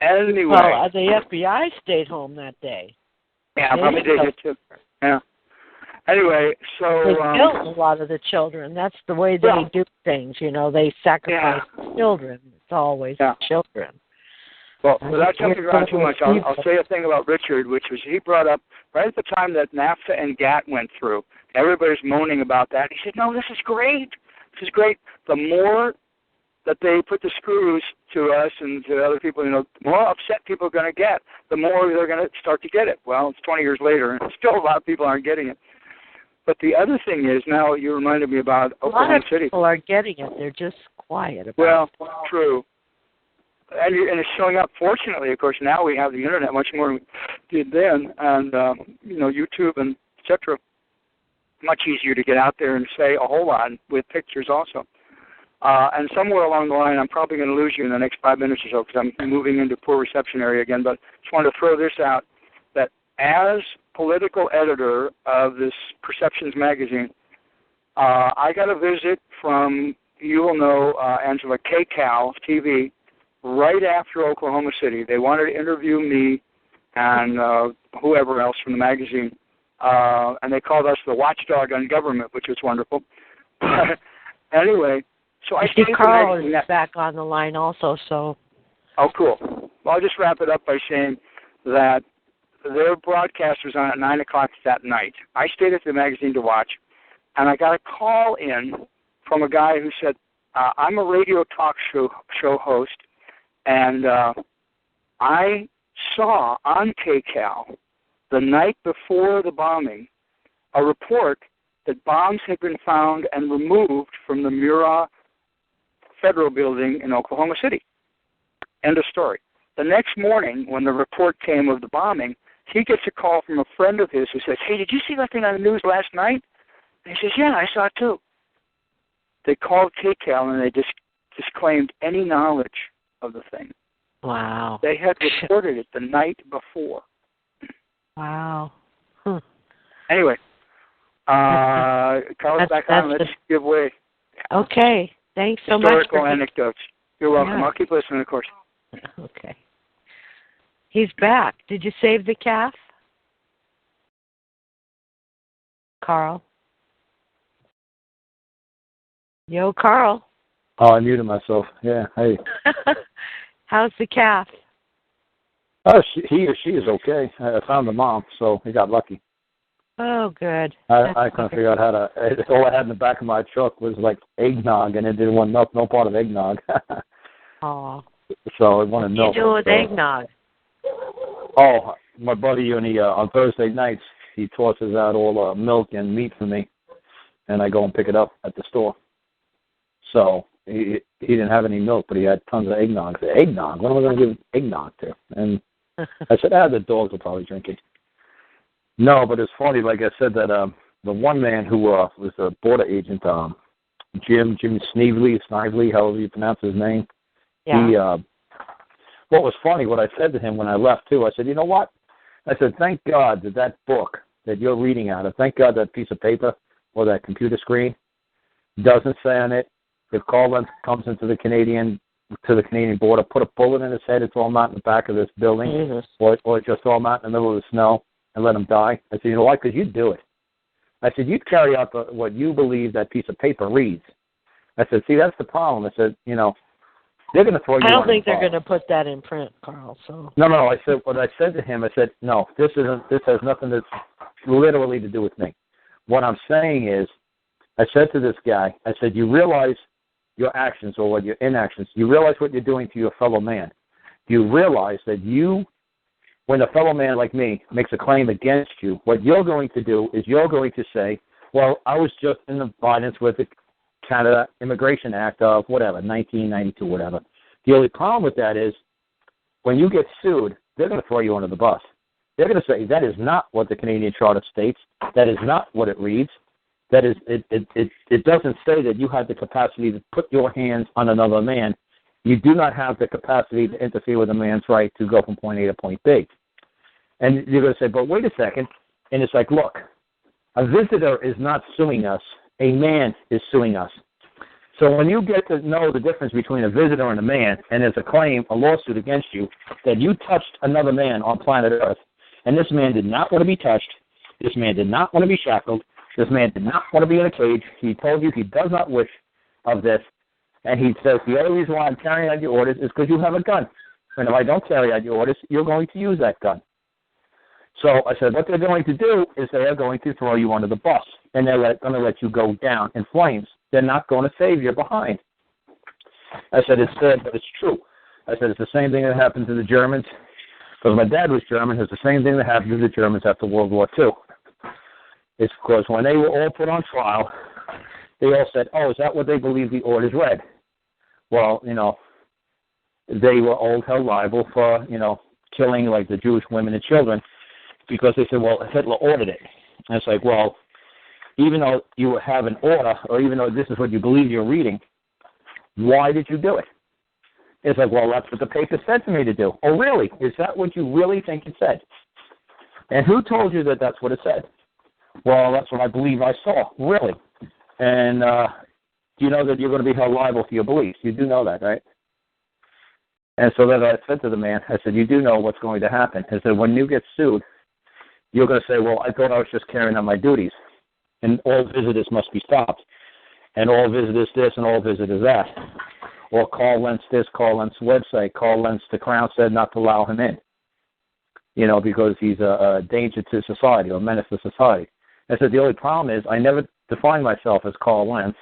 Anyway. Well, the FBI stayed home that day. Yeah, probably did too. Yeah. Anyway, so they killed a lot of the children. That's the way they do things. You know, they sacrifice children. It's always children. Well, without jumping around too much, I'll say a thing about Richard, which was he brought up right at the time that NAFTA and GATT went through. Everybody's moaning about that. He said, "No, this is great. This is great. The more that they put the screws to us and to other people, you know, the more upset people are going to get, the more they're going to start to get it." Well, it's 20 years later, and still a lot of people aren't getting it. But the other thing is, now you reminded me about Oklahoma City. A lot of people are getting it. They're just quiet about it. Well, true. And it's showing up. Fortunately, of course, now we have the Internet much more than we did then, and, you know, YouTube and et cetera. Much easier to get out there and say a whole lot with pictures also. And somewhere along the line, I'm probably going to lose you in the next 5 minutes or so because I'm moving into poor reception area again, but just wanted to throw this out, that as political editor of this Perceptions magazine, I got a visit from, you will know, Angela KCAL TV, right after Oklahoma City. They wanted to interview me and whoever else from the magazine, and they called us the watchdog on government, which was wonderful. Anyway, so I stayed Karl is back on the line also, so. Oh, cool. Well, I'll just wrap it up by saying that their broadcast was on at 9 o'clock that night. I stayed at the magazine to watch, and I got a call in from a guy who said, I'm a radio talk show host, and I saw on KCAL the night before the bombing a report that bombs had been found and removed from the Murrah Federal Building in Oklahoma City. End of story. The next morning, when the report came of the bombing, he gets a call from a friend of his who says, "Hey, did you see that thing on the news last night?" And he says, "Yeah, I saw it too." They called KCAL and they disclaimed any knowledge of the thing. Wow. They had reported it the night before. Wow. Anyway, Carl's back on. Let's give way. Okay. Thanks so much. Historical anecdotes. You're welcome. Yeah. I'll keep listening, of course. Okay. He's back. Did you save the calf? Karl? Yo, Karl. Oh, I muted myself. Yeah, hey. How's the calf? Oh, he or she is okay. I found the mom, so he got lucky. Oh, good. I couldn't figure out how to. All I had in the back of my truck was like eggnog, and it didn't want milk, no part of eggnog. Oh. So it wanted milk. What do you do with eggnog? Oh, my buddy on Thursday nights, he tosses out all milk and meat for me, and I go and pick it up at the store. So he didn't have any milk, but he had tons of eggnog. I said, eggnog? What am I going to give eggnog to? And I said, the dogs will probably drink it. No, but it's funny, like I said, that the one man who was a border agent, Jim Snively, however you pronounce his name, yeah. What was funny, what I said to him when I left, too, I said, you know what? I said, thank God that book that you're reading out of, thank God that piece of paper or that computer screen doesn't say on it, if Karl Lentz comes into the Canadian border, put a bullet in his head, it's all out in the back of this building, or just all out in the middle of the snow, and let him die. I said, you know why? Because you'd do it. I said, you'd carry out what you believe that piece of paper reads. I said, see, that's the problem. I said, they're going to throw you. I don't think they're going to put that in print, Karl. So. No. I said what I said to him. I said, no, this has nothing to literally to do with me. What I'm saying is, I said to this guy, I said, you realize your actions or what your inactions. You realize what you're doing to your fellow man. You realize that when a fellow man like me makes a claim against you, what you're going to do is you're going to say, well, I was just in compliance with the Canada Immigration Act of whatever, 1992, whatever. The only problem with that is when you get sued, they're going to throw you under the bus. They're going to say that is not what the Canadian Charter states. That is not what it reads. That is, it doesn't say that you have the capacity to put your hands on another man. You do not have the capacity to interfere with a man's right to go from point A to point B. And you're going to say, but wait a second. And it's like, look, a visitor is not suing us. A man is suing us. So when you get to know the difference between a visitor and a man, and there's a claim, a lawsuit against you, that you touched another man on planet Earth, and this man did not want to be touched, this man did not want to be shackled, this man did not want to be in a cage, he told you he does not wish of this, and he says, the only reason why I'm carrying out your orders is because you have a gun. And if I don't carry out your orders, you're going to use that gun. So I said, what they're going to do is they are going to throw you under the bus, and they're going to let you go down in flames. They're not going to save you behind. I said, it's sad, but it's true. I said, it's the same thing that happened to the Germans. Because my dad was German, it's the same thing that happened to the Germans after World War II. It's because when they were all put on trial, they all said, oh, is that what they believe the orders read? Well, they were all held liable for, killing like the Jewish women and children because they said, well, Hitler ordered it. And it's like, well, even though you have an order or even though this is what you believe you're reading, why did you do it? It's like, well, that's what the paper said to me to do. Oh, really? Is that what you really think it said? And who told you that that's what it said? Well, that's what I believe I saw. Really? And do you know that you're going to be held liable for your beliefs? You do know that, right? And so then I said to the man, I said, you do know what's going to happen. I said, when you get sued, you're going to say, well, I thought I was just carrying on my duties, and all visitors must be stopped, and all visitors this and all visitors that. Or Karl Lentz this, Karl Lentz website, Karl Lentz, the Crown said not to allow him in, because he's a danger to society or a menace to society. I said, the only problem is I never defined myself as Karl Lentz.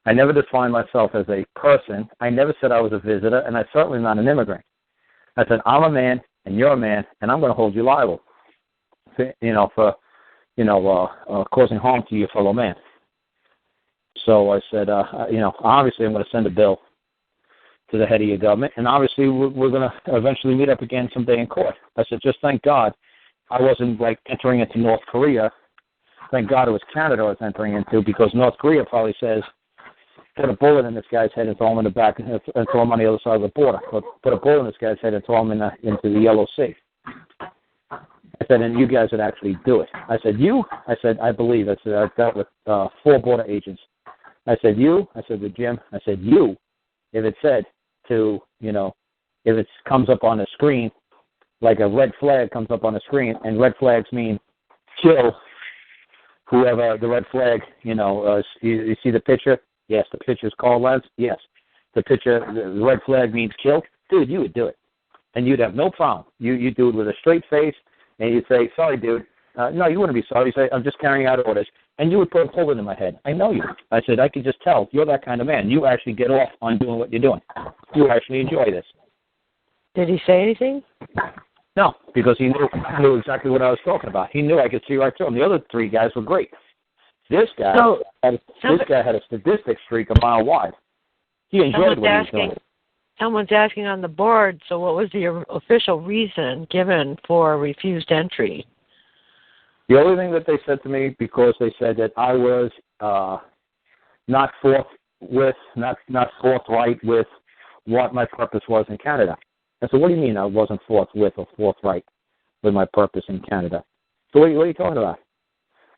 I never defined myself as a person. I never said I was a visitor, and I'm certainly not an immigrant. I said, I'm a man, and you're a man, and I'm going to hold you liable, for causing harm to your fellow man. So I said, obviously I'm going to send a bill to the head of your government, and obviously we're going to eventually meet up again someday in court. I said, just thank God I wasn't like entering into North Korea. Thank God it was Canada I was entering into, because North Korea probably says, put a bullet in this guy's head and throw him in the back and throw him on the other side of the border. Put a bullet in this guy's head and throw him into the Yellow Sea. I said, and you guys would actually do it. I said, I believe. I said, I've dealt with 4 border agents. I said, to Jim, if it said to, if it comes up on the screen, like a red flag comes up on the screen, and red flags mean kill whoever the red flag, you see the picture? Yes, the picture's Karl Lentz. Yes. The red flag means kill. Dude, you would do it. And you'd have no problem. You do it with a straight face, and you'd say, sorry, dude. No, you wouldn't be sorry. You say, I'm just carrying out orders. And you would put a bullet in my head. I know you. I said, I could just tell. You're that kind of man. You actually get off on doing what you're doing. You actually enjoy this. Did he say anything? No, because he knew exactly what I was talking about. He knew I could see right through him. The other 3 guys were great. This guy had a statistics streak a mile wide. He enjoyed what he was doing. Someone's asking on the board, so what was the official reason given for refused entry? The only thing that they said to me, because they said that I was not forthright with what my purpose was in Canada. I said, what do you mean I wasn't forthwith or forthright with my purpose in Canada? So what are you talking about?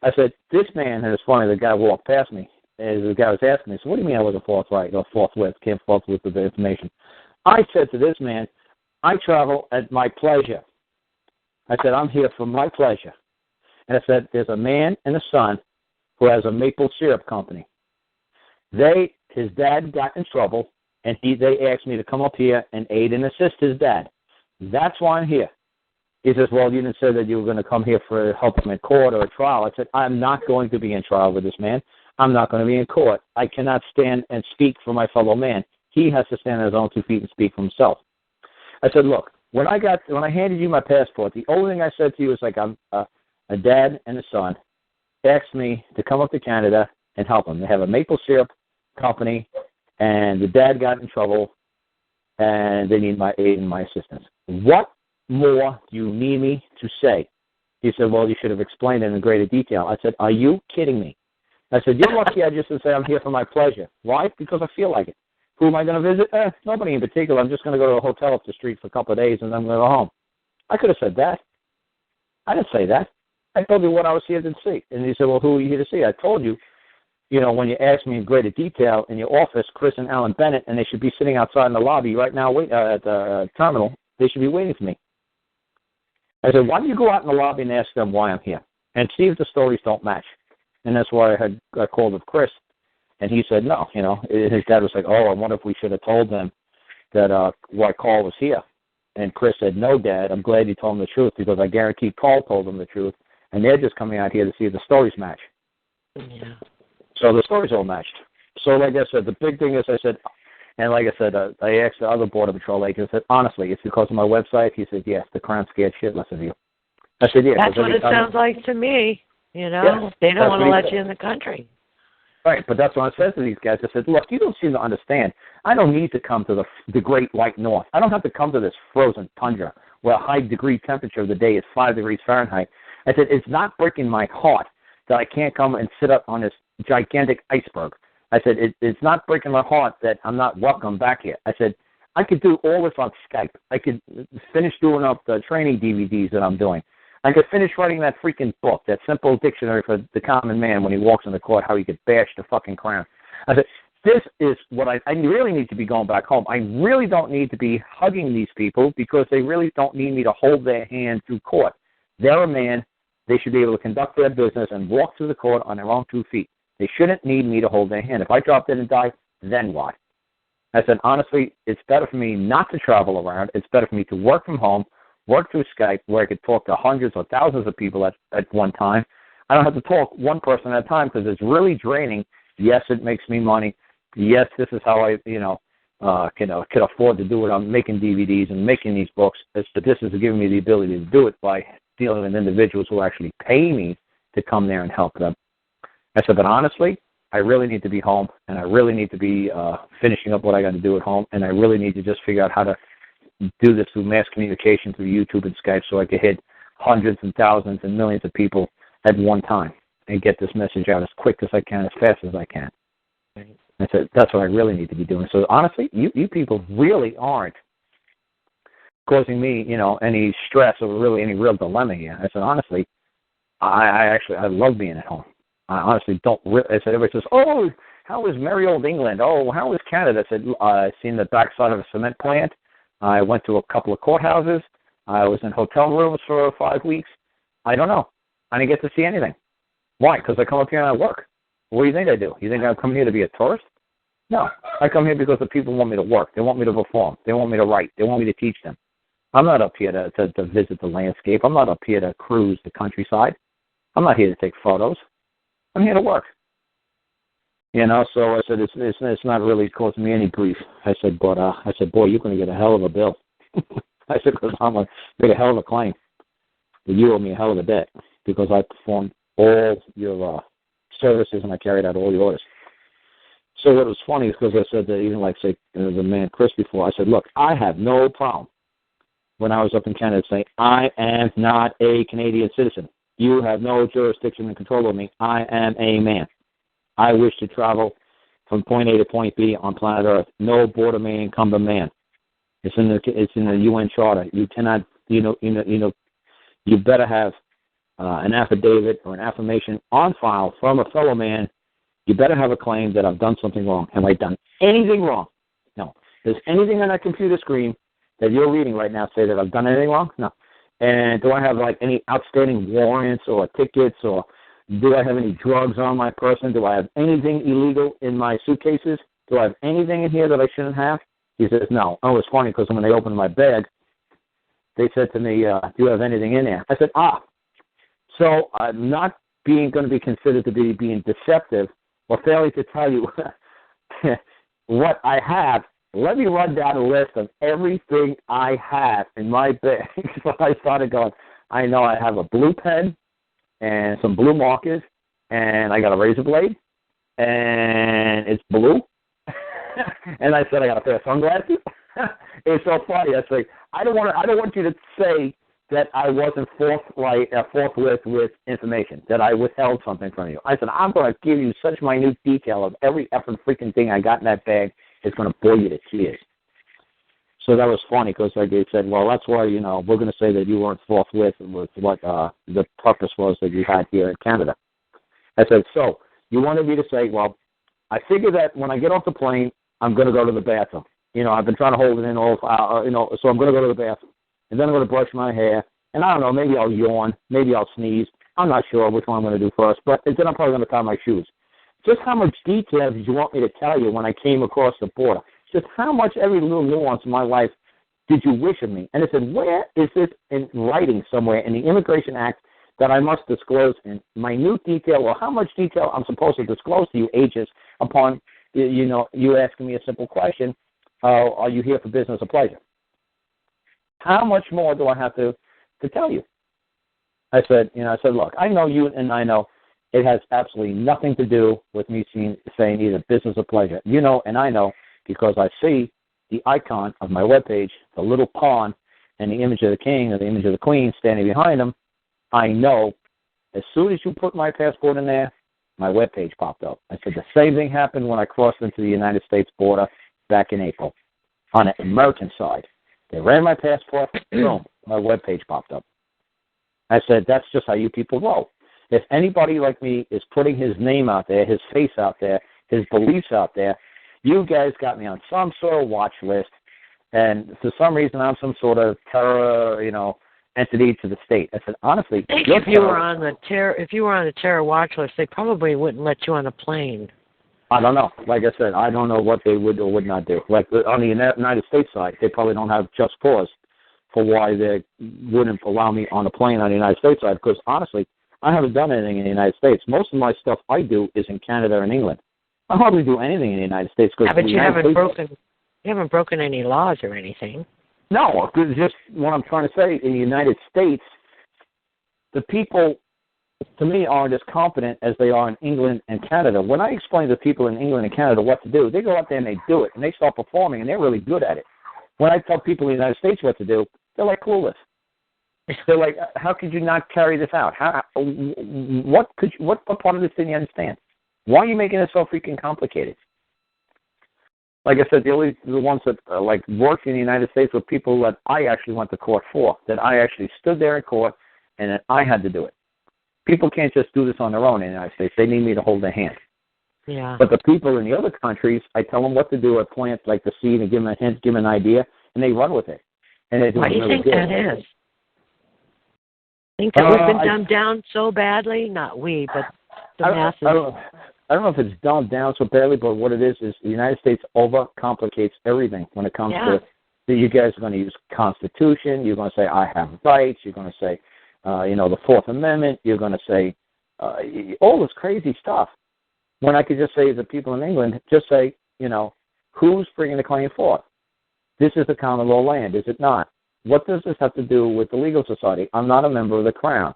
I said, this man, and it's funny, the guy walked past me, and the guy was asking me, so what do you mean I wasn't forthright or forthwith, came forthwith with the information? I said to this man, I travel at my pleasure. I said, I'm here for my pleasure. And I said, there's a man and a son who has a maple syrup company. His dad got in trouble, and they asked me to come up here and aid and assist his dad. That's why I'm here. He says, well, you didn't say that you were going to come here for help him in court or a trial. I said, I'm not going to be in trial with this man. I'm not going to be in court. I cannot stand and speak for my fellow man. He has to stand on his own 2 feet and speak for himself. I said, look, when I handed you my passport, the only thing I said to you was like, I'm a dad and a son asked me to come up to Canada and help them. They have a maple syrup company, and the dad got in trouble, and they need my aid and my assistance. What more do you need me to say? He said, well, you should have explained it in greater detail. I said, are you kidding me? I said, you're lucky I just say I'm here for my pleasure. Why? Because I feel like it. Who am I going to visit? Nobody in particular. I'm just going to go to a hotel up the street for a couple of days, and then I'm going to go home. I could have said that. I didn't say that. I told you what I was here to see. And he said, well, who are you here to see? I told you when you ask me in greater detail in your office, Chris and Alan Bennett, and they should be sitting outside in the lobby right now at the terminal. They should be waiting for me. I said, why don't you go out in the lobby and ask them why I'm here and see if the stories don't match? And that's why I called with Chris, and he said no. His dad was like, oh, I wonder if we should have told them that why Karl was here. And Chris said, no, Dad, I'm glad you told them the truth because I guarantee Karl told them the truth, and they're just coming out here to see if the stories match. Yeah. So the stories all matched. So like I said, the big thing is I said, and like I said, I asked the other Border Patrol agent, I said, honestly, it's because of my website? He said, yes, the Crown scared shitless of you. I said, yeah. That's what it sounds like to me, Yes, they don't want to let you in the country. Right, but that's what I said to these guys. I said, look, you don't seem to understand. I don't need to come to the great white north. I don't have to come to this frozen tundra where a high degree temperature of the day is 5 degrees Fahrenheit. I said, it's not breaking my heart that I can't come and sit up on this gigantic iceberg. I said, it's not breaking my heart that I'm not welcome back here. I said, I could do all this on Skype. I could finish doing up the training DVDs that I'm doing. I could finish writing that freaking book, that simple dictionary for the common man when he walks in the court, how he could bash the fucking Crown. I said, this is what I really need to be going back home. I really don't need to be hugging these people because they really don't need me to hold their hand through court. They're a man. They should be able to conduct their business and walk through the court on their own 2 feet. They shouldn't need me to hold their hand. If I drop dead and die, then what? I said, honestly, it's better for me not to travel around. It's better for me to work from home, work through Skype where I could talk to hundreds or thousands of people at one time. I don't have to talk one person at a time because it's really draining. Yes, it makes me money. Yes, this is how I, can afford to do it. I'm making DVDs and making these books. But this is giving me the ability to do it by dealing with individuals who actually pay me to come there and help them. I said, but honestly, I really need to be home, and I really need to be finishing up what I got to do at home, and I really need to just figure out how to do this through mass communication through YouTube and Skype so I could hit hundreds and thousands and millions of people at one time and get this message out as quick as I can, as fast as I can. I said, that's what I really need to be doing. So honestly, you people really aren't causing me, any stress or really any real dilemma here. I said, honestly, I love being at home. I honestly don't. I said, everybody says, oh, how is merry old England? Oh, how is Canada? I said, I've seen the backside of a cement plant. I went to a couple of courthouses. I was in hotel rooms for 5 weeks. I don't know. I didn't get to see anything. Why? Because I come up here and I work. What do you think I do? You think I'm coming here to be a tourist? No. I come here because the people want me to work. They want me to perform. They want me to write. They want me to teach them. I'm not up here to visit the landscape. I'm not up here to cruise the countryside. I'm not here to take photos. I'm here to work. So I said, it's not really causing me any grief. I said, boy, you're going to get a hell of a bill. I said, because I'm going to get a hell of a claim. But you owe me a hell of a debt because I performed all your services and I carried out all your orders. So what was funny is because I said that even like, say, the man Chris before, I said, look, I have no problem when I was up in Canada saying, I am not a Canadian citizen. You have no jurisdiction and control over me. I am a man. I wish to travel from point A to point B on planet Earth. No border may encumber the man. It's in the UN Charter. You cannot, you better have an affidavit or an affirmation on file from a fellow man. You better have a claim that I've done something wrong. Have I done anything wrong? No. Does anything on that computer screen that you're reading right now say that I've done anything wrong? No. And do I have any outstanding warrants or tickets, or do I have any drugs on my person? Do I have anything illegal in my suitcases? Do I have anything in here that I shouldn't have? He says, no. Oh, it's funny because when they opened my bag, they said to me, do you have anything in there? I said, so I'm not going to be considered to be being deceptive or failing to tell you what I have. Let me run down a list of everything I have in my bag. So I started going, I know I have a blue pen and some blue markers, and I got a razor blade, and it's blue. And I said I got a pair of sunglasses. It's so funny. I say I don't want you to say that I wasn't forthwith with information, that I withheld something from you. I said I'm going to give you such minute detail of every effing freaking thing I got in that bag. It's going to bore you to tears. So that was funny because they said, well, that's why, we're going to say that you weren't forthwith with what the purpose was that you had here in Canada. I said, so You wanted me to say, well, I figure that when I get off the plane, I'm going to go to the bathroom. I've been trying to hold it in all, so I'm going to go to the bathroom. And then I'm going to brush my hair. And I don't know, maybe I'll yawn. Maybe I'll sneeze. I'm not sure which one I'm going to do first. But then I'm probably going to tie my shoes. Just how much detail did you want me to tell you when I came across the border? Just how much, every little nuance in my life did you wish of me? And I said, where is this in writing somewhere in the Immigration Act that I must disclose in minute detail, or how much detail I'm supposed to disclose to you agents upon, you asking me a simple question, are you here for business or pleasure? How much more do I have to tell you? I said, look, I know you and I know it has absolutely nothing to do with me saying either business or pleasure. You know and I know because I see the icon of my webpage, the little pawn, and the image of the king or the image of the queen standing behind them. I know as soon as you put my passport in there, my webpage popped up. I said the same thing happened when I crossed into the United States border back in April on the American side. They ran my passport, boom, my webpage popped up. I said, that's just how you people roll. If anybody like me is putting his name out there, his face out there, his beliefs out there, you guys got me on some sort of watch list, and for some reason I'm some sort of terror, entity to the state. I said, honestly, if you were on the terror watch list, they probably wouldn't let you on a plane. I don't know. Like I said, I don't know what they would or would not do. Like on the United States side, they probably don't have just cause for why they wouldn't allow me on a plane on the United States side. Because honestly, I haven't done anything in the United States. Most of my stuff I do is in Canada and England. I hardly do anything in the United States. But you haven't broken any laws or anything. No, just what I'm trying to say, in the United States, the people, to me, aren't as competent as they are in England and Canada. When I explain to people in England and Canada what to do, they go out there and they do it, and they start performing, and they're really good at it. When I tell people in the United States what to do, they're like clueless. They're like, how could you not carry this out? What part of this didn't you understand? Why are you making it so freaking complicated? Like I said, the ones that worked in the United States were people that I actually went to court for, that I actually stood there in court, and that I had to do it. People can't just do this on their own in the United States. They need me to hold their hand. Yeah. But the people in the other countries, I tell them what to do. I plant the seed and give them a hint, give them an idea, and they run with it. And they do Why do you really think good. that is? Think that we've been dumbed down so badly? Not we, but the masses. I don't know if it's dumbed down so badly, but what it is the United States overcomplicates everything when it comes to you guys are going to use Constitution. You're going to say, I have rights. You're going to say, the Fourth Amendment. You're going to say all this crazy stuff. When I could just say to the people in England, just say, who's bringing the claim forth? This is the common law land, is it not? What does this have to do with the legal society? I'm not a member of the Crown.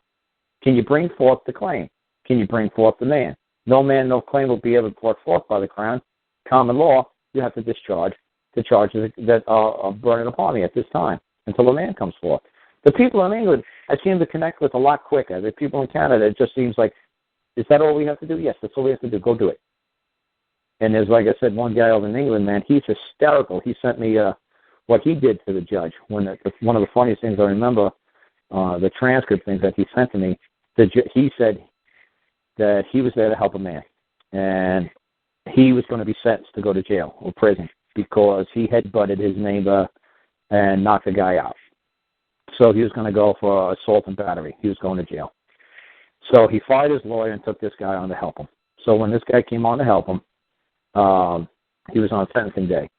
Can you bring forth the claim? Can you bring forth the man? No man, no claim will be ever brought forth by the Crown. Common law, you have to discharge the charges that are burning upon me at this time until the man comes forth. The people in England, I seem to connect with a lot quicker. The people in Canada, it just seems like, is that all we have to do? Yes, that's all we have to do. Go do it. And there's, like I said, one guy over in England, man, he's hysterical. He sent me what he did to the judge. One of the funniest things I remember, the transcript things that he sent to me, he said that he was there to help a man. And he was going to be sentenced to go to jail or prison because he headbutted his neighbor and knocked the guy out. So he was going to go for assault and battery. He was going to jail. So he fired his lawyer and took this guy on to help him. So when this guy came on to help him, he was on sentencing day.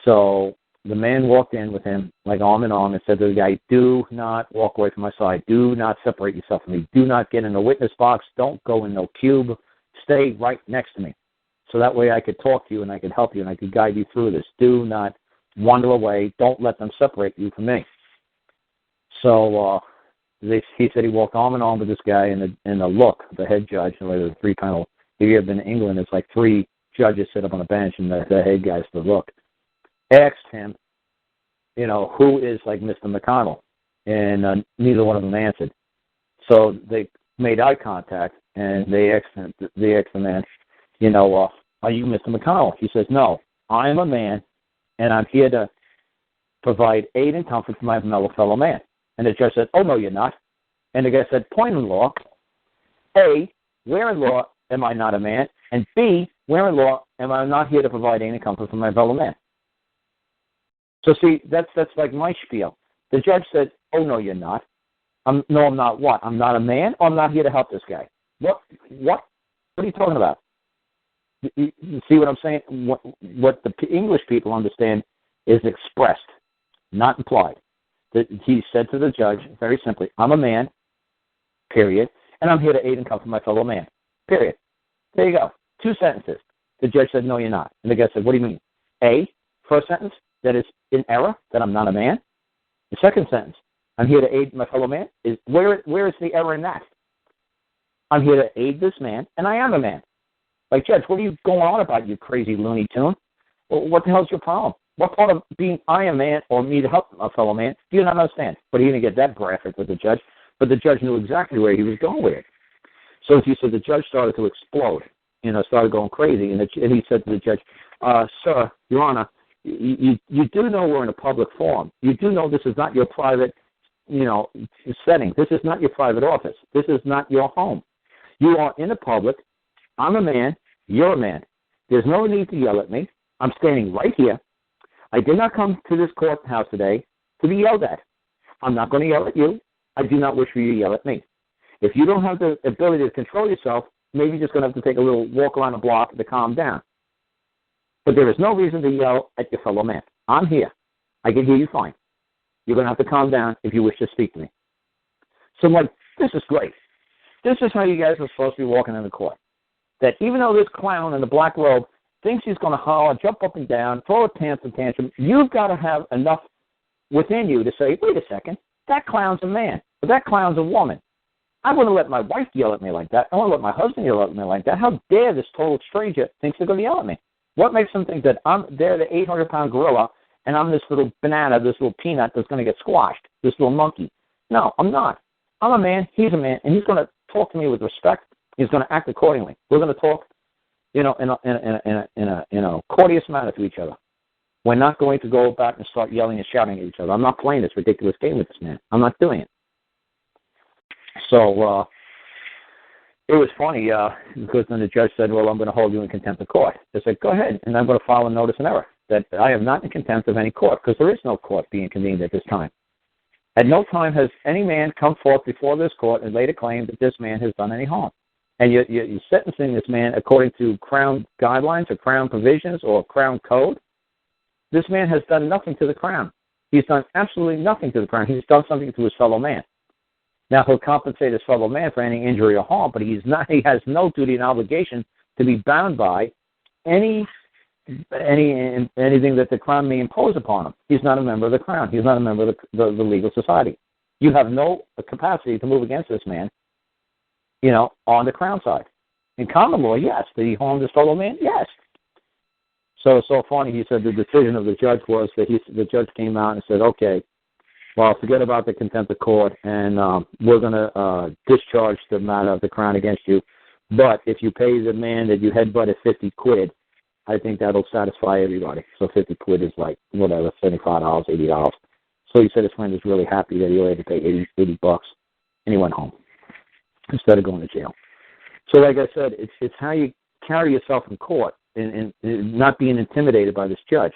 So the man walked in with him, like arm in arm, and said to the guy, do not walk away from my side. Do not separate yourself from me. Do not get in the witness box. Don't go in no cube. Stay right next to me. So that way I could talk to you and I could help you and I could guide you through this. Do not wander away. Don't let them separate you from me. So he said he walked arm in arm with this guy, and the look, the head judge, the three panel. If you have been in England, it's like three judges sit up on a bench, and the head guy's the look. Asked him, who is like Mr. McConnell, and neither one of them answered. So they made eye contact, and they asked the man, are you Mr. McConnell? He says, no, I am a man, and I'm here to provide aid and comfort to my fellow man. And the judge said, oh, no, you're not. And the guy said, point in law, A, where in law am I not a man? And B, where in law am I not here to provide aid and comfort for my fellow man? So see, that's like my spiel. The judge said, oh, no, you're not. I'm not what? I'm not a man, or I'm not here to help this guy. What are you talking about? You see what I'm saying? What the English people understand is expressed, not implied. He said to the judge, very simply, I'm a man, period, and I'm here to aid and comfort my fellow man, period. There you go. 2 sentences. The judge said, no, you're not. And the guy said, what do you mean? A, first sentence, that is in error, that I'm not a man. The second sentence, I'm here to aid my fellow man. Where is the error in that? I'm here to aid this man, and I am a man. Like, Judge, what are you going on about, you crazy Looney Tune? Well, what the hell's your problem? What part of being I am man or me to help a fellow man do you not understand? But he didn't get that graphic with the judge, but the judge knew exactly where he was going with it. So he said the judge started to explode, started going crazy, and he said to the judge, sir, Your Honor, you do know we're in a public forum. You do know this is not your private, setting. This is not your private office. This is not your home. You are in the public. I'm a man. You're a man. There's no need to yell at me. I'm standing right here. I did not come to this courthouse today to be yelled at. I'm not going to yell at you. I do not wish for you to yell at me. If you don't have the ability to control yourself, maybe you're just going to have to take a little walk around the block to calm down. But there is no reason to yell at your fellow man. I'm here. I can hear you fine. You're going to have to calm down if you wish to speak to me. So I'm like, this is great. This is how you guys are supposed to be walking in the court. That even though this clown in the black robe thinks he's going to holler, jump up and down, throw a tantrum, you've got to have enough within you to say, wait a second, that clown's a man, but that clown's a woman. I wouldn't let my wife yell at me like that. I wouldn't let my husband yell at me like that. How dare this total stranger thinks they're going to yell at me? What makes them think that they're the 800-pound gorilla and I'm this little banana, this little peanut that's going to get squashed, this little monkey? No, I'm not. I'm a man, he's a man, and he's going to talk to me with respect. He's going to act accordingly. We're going to talk, in a courteous manner to each other. We're not going to go back and start yelling and shouting at each other. I'm not playing this ridiculous game with this man. I'm not doing it. So it was funny because then the judge said, well, I'm going to hold you in contempt of court. I said, go ahead, and I'm going to file a notice in error that I am not in contempt of any court because there is no court being convened at this time. At no time has any man come forth before this court and laid a claim that this man has done any harm. And you're sentencing this man according to Crown guidelines or Crown provisions or Crown code. This man has done nothing to the Crown. He's done absolutely nothing to the Crown. He's done something to his fellow man. Now, he'll compensate his fellow man for any injury or harm, but he has no duty and obligation to be bound by anything that the Crown may impose upon him. He's not a member of the Crown. He's not a member of the legal society. You have no capacity to move against this man, on the Crown side. In common law, yes. Did he harm his fellow man? Yes. So it's so funny. He said the decision of the judge was that the judge came out and said, okay, well, forget about the contempt of court, and we're going to discharge the matter of the Crown against you. But if you pay the man that you headbutted $50, I think that'll satisfy everybody. So $50 is like, whatever, $75, $80. So he said his friend was really happy that he only had to pay $80, and he went home instead of going to jail. So like I said, it's how you carry yourself in court and not being intimidated by this judge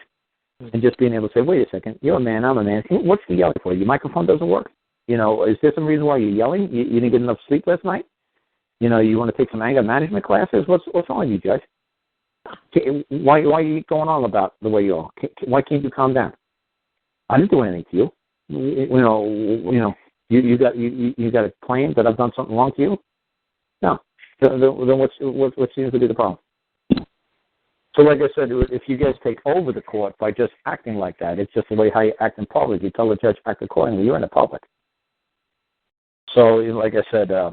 and just being able to say, wait a second, you're a man, I'm a man. What's the yelling for? Your microphone doesn't work? Is there some reason why you're yelling? You didn't get enough sleep last night? You want to take some anger management classes? What's wrong with you, Judge? Why are you going on about the way you are? Why can't you calm down? I didn't do anything to you. You got a claim that I've done something wrong to you? No. Then what seems to be the problem? So like I said, if you guys take over the court by just acting like that, it's just the way how you act in public. You tell the judge act accordingly. You're in the public. So like I said, the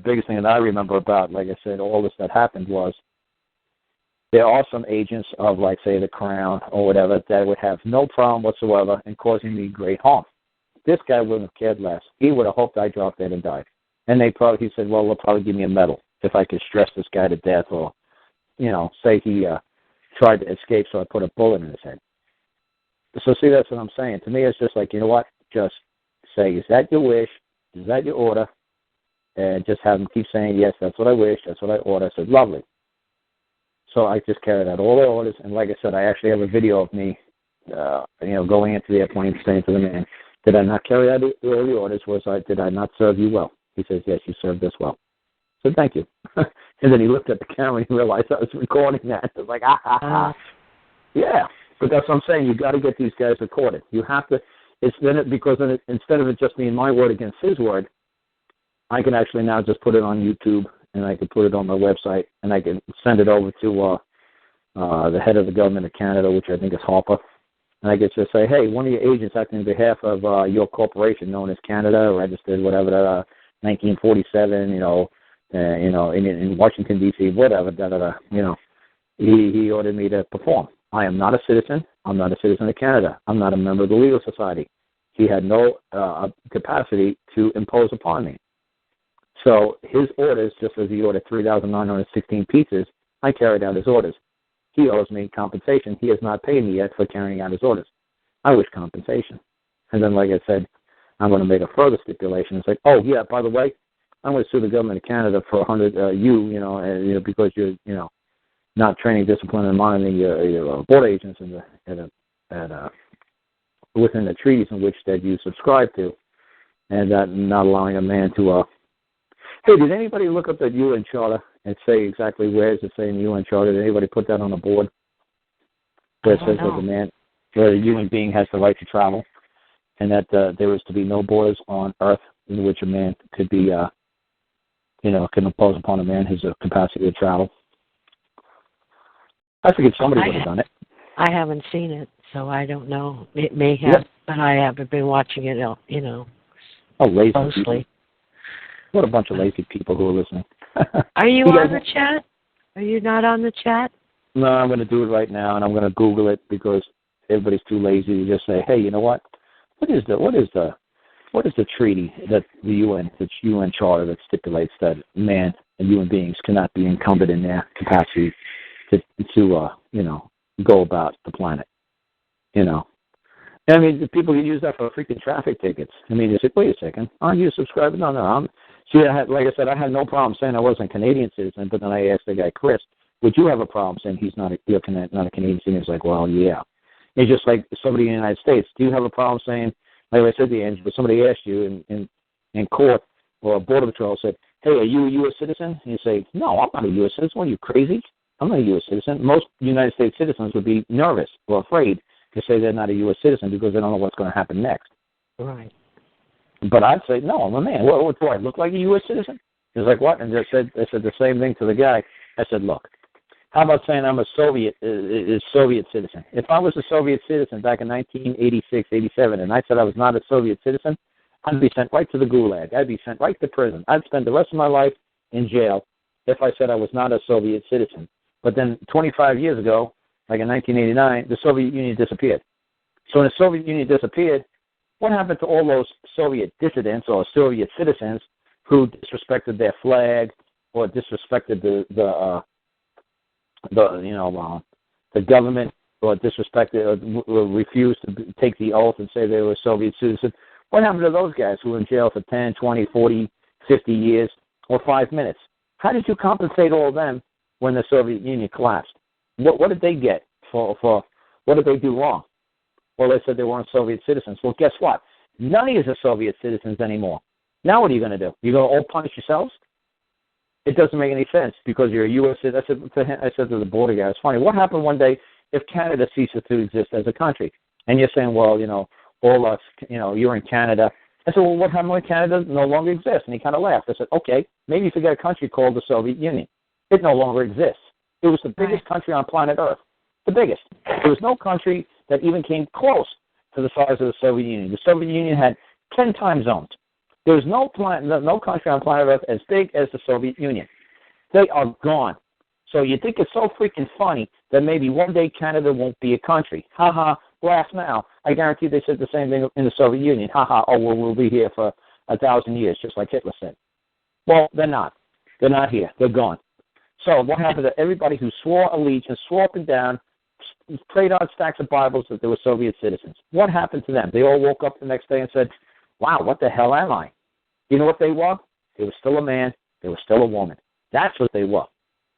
biggest thing that I remember about, like I said, all this that happened was there are some agents of, like, say, the Crown or whatever that would have no problem whatsoever in causing me great harm. This guy wouldn't have cared less. He would have hoped I dropped dead and died. And he said, well, they'll probably give me a medal if I could stress this guy to death or, say he tried to escape, so I put a bullet in his head. So see, that's what I'm saying. To me, it's just like, you know what? Just say, is that your wish? Is that your order? and just have them keep saying, yes, that's what I wish, that's what I order. I said, lovely. So I just carried out all the orders, and like I said, I actually have a video of me, going into the airplane saying to the man, did I not carry out all the orders? Did I not serve you well? He says, yes, you served us well. I said, thank you. And then he looked at the camera and he realized I was recording that. I was like, Yeah, but that's what I'm saying. You've got to get these guys recorded. You have to, instead of it just being my word against his word, I can actually now just put it on YouTube, and I can put it on my website, and I can send it over to the head of the government of Canada, which I think is Harper. And I get to say, hey, one of your agents acting on behalf of your corporation known as Canada, registered, whatever, 1947, in Washington, D.C., whatever, he ordered me to perform. I am not a citizen. I'm not a citizen of Canada. I'm not a member of the legal society. He had no capacity to impose upon me. So his orders, just as he ordered 3,916 pizzas, I carried out his orders. He owes me compensation. He has not paid me yet for carrying out his orders. I wish compensation. And then, like I said, I'm going to make a further stipulation. It's like, oh, yeah, by the way, I'm going to sue the government of Canada for 100, because you're, not training, discipline, and monitoring your border agents within the treaties in which that you subscribe to, and not allowing a man to. Hey, did anybody look up the UN Charter and say exactly where does it say in the UN Charter? Did anybody put that on the board? Where it says where the human being has the right to travel, and that there is to be no borders on Earth in which a man could be, can impose upon a man his capacity to travel. I figured somebody would have done it. I haven't seen it, so I don't know. It may have, but I haven't been watching it, lazy closely. People. What a bunch of lazy people who are listening. Are you on the chat? Are you not on the chat? No, I'm going to do it right now, and I'm going to Google it because everybody's too lazy to just say, hey, you know what? What is the treaty that the UN Charter that stipulates that man and human beings cannot be encumbered in their capacity to go about the planet, I mean, people can use that for freaking traffic tickets. I mean, you say, wait a second, aren't you a subscriber? No, like I said, I had no problem saying I wasn't a Canadian citizen, but then I asked the guy, Chris, would you have a problem saying he's not a Canadian citizen? He's like, well, yeah. It's just like somebody in the United States. Do you have a problem saying, like I said to Andrew, but somebody asked you in court or a border patrol said, hey, are you a U.S. citizen? And you say, no, I'm not a U.S. citizen. What, are you crazy? I'm not a U.S. citizen. Most United States citizens would be nervous or afraid to say they're not a U.S. citizen because they don't know what's going to happen next. Right. But I'd say, no, I'm a man. What do I look like a U.S. citizen? He's like, what? And I said the same thing to the guy. I said, look, how about saying I'm a Soviet citizen? If I was a Soviet citizen back in 1986, 87, and I said I was not a Soviet citizen, I'd be sent right to the gulag. I'd be sent right to prison. I'd spend the rest of my life in jail if I said I was not a Soviet citizen. But then 25 years ago, like in 1989, the Soviet Union disappeared. So when the Soviet Union disappeared, what happened to all those Soviet dissidents or Soviet citizens who disrespected their flag or disrespected the government or disrespected or refused to take the oath and say they were Soviet citizens? What happened to those guys who were in jail for 10, 20, 40, 50 years or 5 minutes? How did you compensate all of them when the Soviet Union collapsed? What did they get for what did they do wrong? Well, they said they weren't Soviet citizens. Well, guess what? None of you are Soviet citizens anymore. Now what are you going to do? You're going to all punish yourselves? It doesn't make any sense because you're a U.S. citizen. I said to the border guy, it's funny. What happened one day if Canada ceases to exist as a country? And you're saying, well, all us, you're in Canada. I said, well, what happened when Canada no longer exists? And he kind of laughed. I said, okay, maybe you forget a country called the Soviet Union. It no longer exists. It was the biggest country on planet Earth. The biggest. There was no country that even came close to the size of the Soviet Union. The Soviet Union had 10 time zones. There was no country on planet Earth as big as the Soviet Union. They are gone. So you think it's so freaking funny that maybe one day Canada won't be a country. Ha ha, laugh now. I guarantee they said the same thing in the Soviet Union. Ha ha, oh, we'll be here for 1,000 years, just like Hitler said. Well, they're not. They're not here. They're gone. So what happened to everybody who swore allegiance, swore up and down, prayed on stacks of Bibles that they were Soviet citizens? What happened to them? They all woke up the next day and said, wow, what the hell am I? You know what they were? They were still a man. They were still a woman. That's what they were.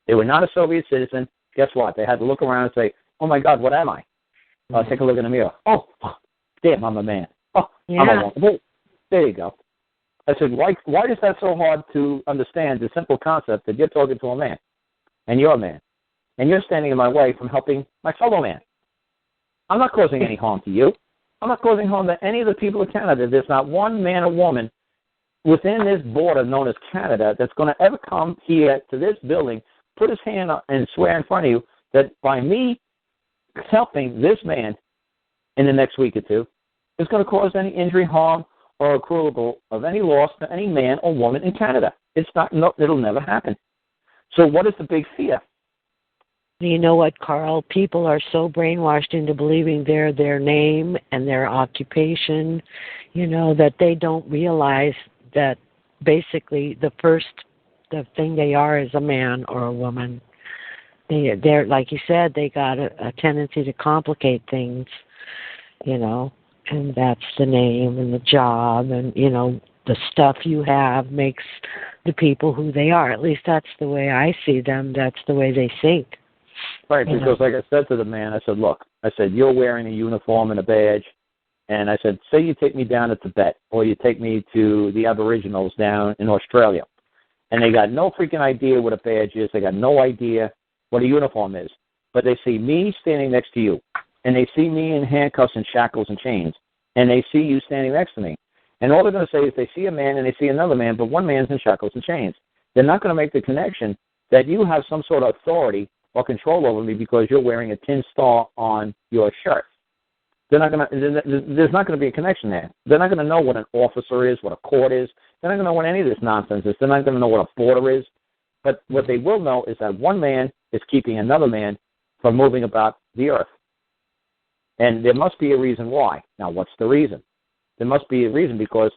They were not a Soviet citizen. Guess what? They had to look around and say, oh, my God, what am I? Take a look in the mirror. Oh, damn, I'm a man. Oh, I'm a woman. Well, there you go. I said, why is that so hard to understand the simple concept that you're talking to a man, and you're a man, and you're standing in my way from helping my fellow man? I'm not causing any harm to you. I'm not causing harm to any of the people of Canada. There's not one man or woman within this border known as Canada that's going to ever come here to this building, put his hand up and swear in front of you that by me helping this man in the next week or two is going to cause any injury, harm, or accrual of any loss to any man or woman in Canada. It's not. No, it'll never happen. So what is the big fear? You know what, Carl? People are so brainwashed into believing they're their name and their occupation, that they don't realize that basically the thing they are is a man or a woman. They're like you said, they got a tendency to complicate things, and that's the name and the job and, the stuff you have makes the people who they are. At least that's the way I see them. That's the way they think. Right, because like I said to the man, I said, look, you're wearing a uniform and a badge. And I said, say you take me down to Tibet or you take me to the Aboriginals down in Australia. And they got no freaking idea what a badge is. They got no idea what a uniform is. But they see me standing next to you. And they see me in handcuffs and shackles and chains. And they see you standing next to me. And all they're going to say is they see a man and they see another man, but one man's in shackles and chains. They're not going to make the connection that you have some sort of authority or control over me because you're wearing a tin star on your shirt. There's not going to be a connection there. They're not going to know what an officer is, what a court is. They're not going to know what any of this nonsense is. They're not going to know what a border is. But what they will know is that one man is keeping another man from moving about the earth. And there must be a reason why. Now, what's the reason? There must be a reason because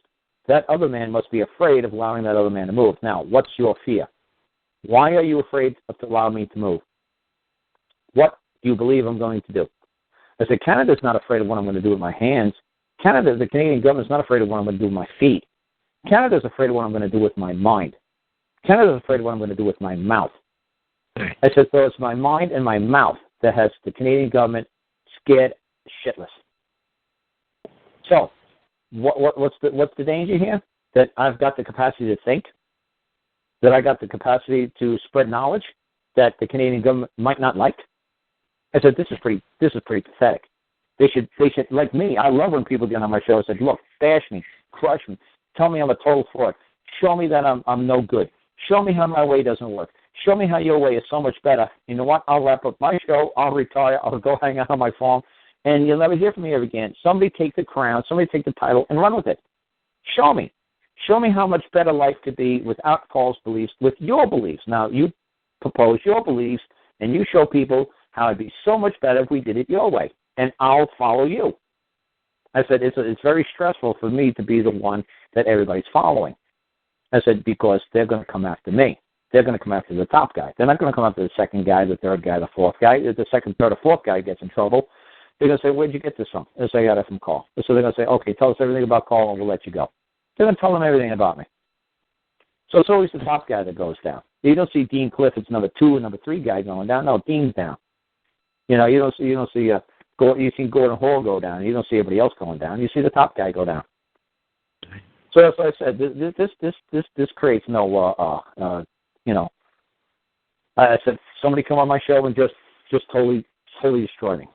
that other man must be afraid of allowing that other man to move. Now, what's your fear? Why are you afraid to allow me to move? What do you believe I'm going to do? I said, Canada's not afraid of what I'm going to do with my hands. The Canadian government's not afraid of what I'm going to do with my feet. Canada's afraid of what I'm going to do with my mind. Canada's afraid of what I'm going to do with my mouth. I said, so it's my mind and my mouth that has the Canadian government scared shitless. So, what's the danger here? That I've got the capacity to think, that I got the capacity to spread knowledge that the Canadian government might not like. I said, this is pretty pathetic. They should like me. I love when people get on my show and say, look, bash me, crush me, tell me I'm a total fraud, show me that I'm no good, show me how my way doesn't work, show me how your way is so much better. You know what? I'll wrap up my show. I'll retire. I'll go hang out on my farm, and you'll never hear from me ever again. Somebody take the crown, somebody take the title, and run with it. Show me how much better life could be without Paul's beliefs, with your beliefs. Now, you propose your beliefs, and you show people how it'd be so much better if we did it your way, and I'll follow you. I said, it's very stressful for me to be the one that everybody's following. I said, because they're going to come after me. They're going to come after the top guy. They're not going to come after the second guy, the third guy, the fourth guy. If the second, third, or fourth guy gets in trouble, they're going to say, where'd you get this from? They'll say, I got it from Carl. So they're going to say, okay, tell us everything about Carl and we'll let you go. They're going to tell them everything about me. So it's always the top guy that goes down. You don't see Dean Clifford's number 2 and number 3 guy going down. No, Dean's down. You don't see Gordon Hall go down. You don't see everybody else going down. You see the top guy go down. So that's what I said. This creates no. I said somebody come on my show and just totally destroy me.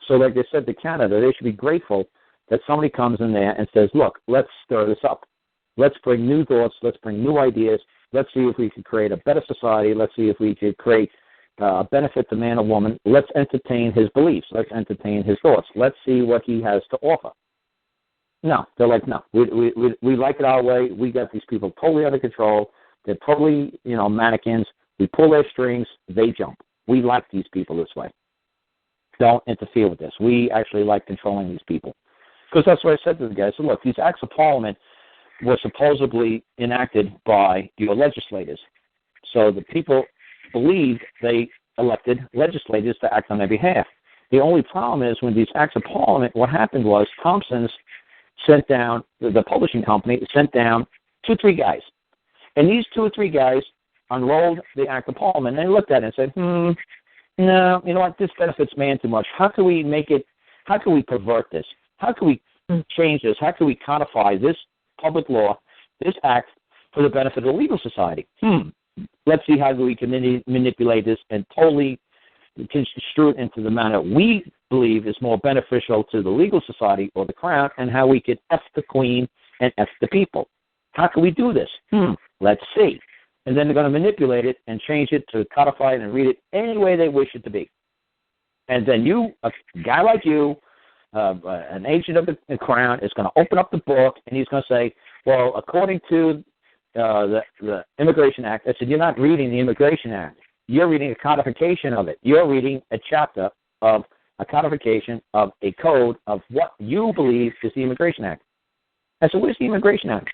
So like they said to Canada, they should be grateful that somebody comes in there and says, look, let's stir this up. Let's bring new thoughts. Let's bring new ideas. Let's see if we can create a better society. Let's see if we could create benefit to man or woman. Let's entertain his beliefs. Let's entertain his thoughts. Let's see what he has to offer. No, they're like, no, we like it our way. We got these people totally under control. They're totally, mannequins. We pull their strings. They jump. We like these people this way. Don't interfere with this. We actually like controlling these people. Because that's what I said to the guys. So look, these acts of parliament were supposedly enacted by your legislators. So the people believed they elected legislators to act on their behalf. The only problem is when these acts of parliament, what happened was Thompson's sent down, the publishing company sent down 2-3 guys. And these 2 or 3 guys unrolled the Act of Parliament, and they looked at it and said, no, you know what, this benefits man too much. How can we make it, how can we pervert this? How can we change this? How can we codify this public law, this act, for the benefit of the legal society? Let's see how we can manipulate this and totally construe it into the manner we believe is more beneficial to the legal society or the crown, and how we could F the queen and F the people. How can we do this? Let's see. And then they're going to manipulate it and change it to codify it and read it any way they wish it to be. And then you, a guy like you, an agent of the crown, is going to open up the book, and he's going to say, well, according to the Immigration Act, I said, you're not reading the Immigration Act. You're reading a codification of it. You're reading a chapter of a codification of a code of what you believe is the Immigration Act. I said, what is the Immigration Act?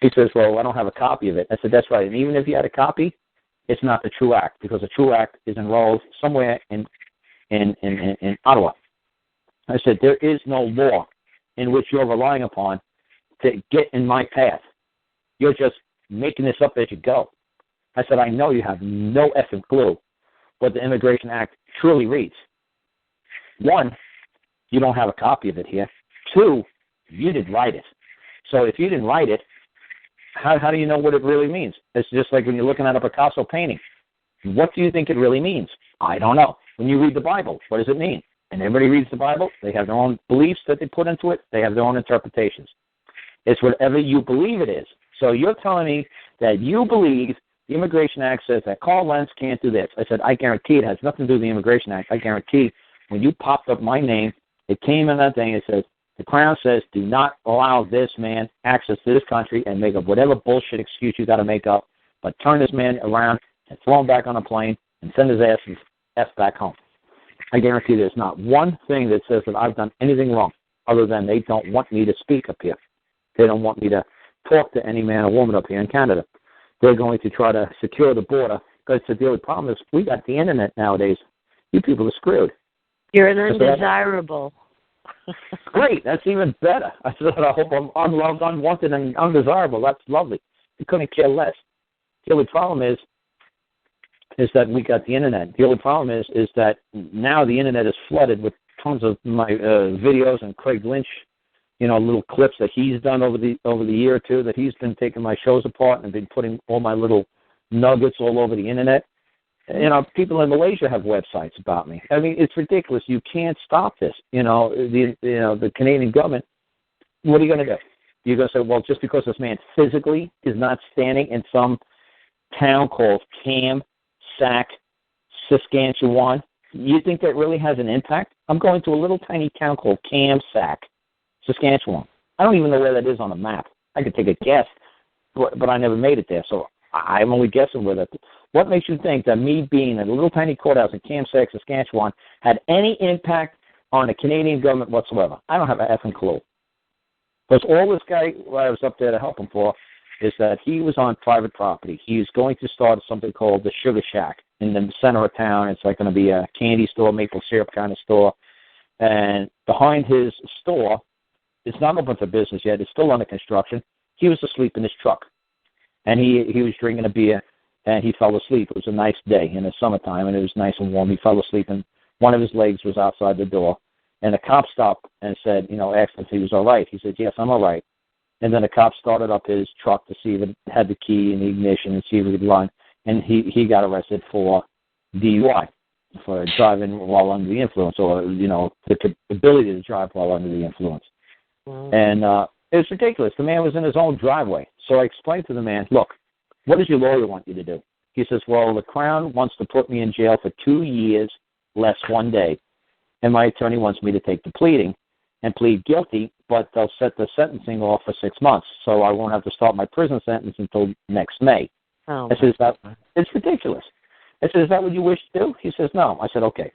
He says, well, I don't have a copy of it. I said, that's right. And even if you had a copy, it's not the true act, because the true act is enrolled somewhere in Ottawa. I said, there is no law in which you're relying upon to get in my path. You're just making this up as you go. I said, I know you have no effing clue what the Immigration Act truly reads. 1, you don't have a copy of it here. 2, you didn't write it. So if you didn't write it, how do you know what it really means? It's just like when you're looking at a Picasso painting. What do you think it really means? I don't know. When you read the Bible, what does it mean? And everybody reads the Bible. They have their own beliefs that they put into it. They have their own interpretations. It's whatever you believe it is. So you're telling me that you believe the Immigration Act says that Karl Lentz can't do this. I said, I guarantee it has nothing to do with the Immigration Act. I guarantee when you popped up my name, it came in that thing. It says, the Crown says, do not allow this man access to this country, and make up whatever bullshit excuse you got to make up, but turn this man around and throw him back on a plane and send his ass back home. I guarantee there's not one thing that says that I've done anything wrong, other than they don't want me to speak up here. They don't want me to talk to any man or woman up here in Canada. They're going to try to secure the border, because the only problem is we got the internet nowadays. You people are screwed. You're an undesirable. Great, that's even better. I said, I hope I'm unloved, unwanted, and undesirable. That's lovely. You couldn't care less. The only problem is that we got the internet. The only problem is that now the internet is flooded with tons of my videos and Craig Lynch, little clips that he's done over the year or two, that he's been taking my shows apart and been putting all my little nuggets all over the internet. People in Malaysia have websites about me. I mean, it's ridiculous. You can't stop this. The Canadian government, what are you going to do? You're going to say, well, just because this man physically is not standing in some town called Sac, Saskatchewan, you think that really has an impact? I'm going to a little tiny town called Sac, Saskatchewan. I don't even know where that is on a map. I could take a guess, but I never made it there, so I'm only guessing with it. What makes you think that me being at a little tiny courthouse in Sac, Saskatchewan, had any impact on the Canadian government whatsoever? I don't have an effing clue. Because all this guy I was up there to help him for is that he was on private property. He's going to start something called the Sugar Shack in the center of town. It's like going to be a candy store, maple syrup kind of store. And behind his store, it's not open for business yet. It's still under construction. He was asleep in his truck. And he was drinking a beer, and he fell asleep. It was a nice day in the summertime, and it was nice and warm. He fell asleep, and one of his legs was outside the door. And the cop stopped and said, asked him if he was all right. He said, yes, I'm all right. And then the cop started up his truck to see if it had the key and the ignition and see if it could run. And he got arrested for DUI, for driving while under the influence, or, the ability to drive while under the influence. Wow. And it's ridiculous. The man was in his own driveway. So I explained to the man, look, what does your lawyer want you to do? He says, well, the Crown wants to put me in jail for 2 years, less 1 day. And my attorney wants me to take the pleading and plead guilty, but they'll set the sentencing off for 6 months, so I won't have to start my prison sentence until next May. Oh, I said, it's ridiculous. I said, is that what you wish to do? He says, no. I said, okay.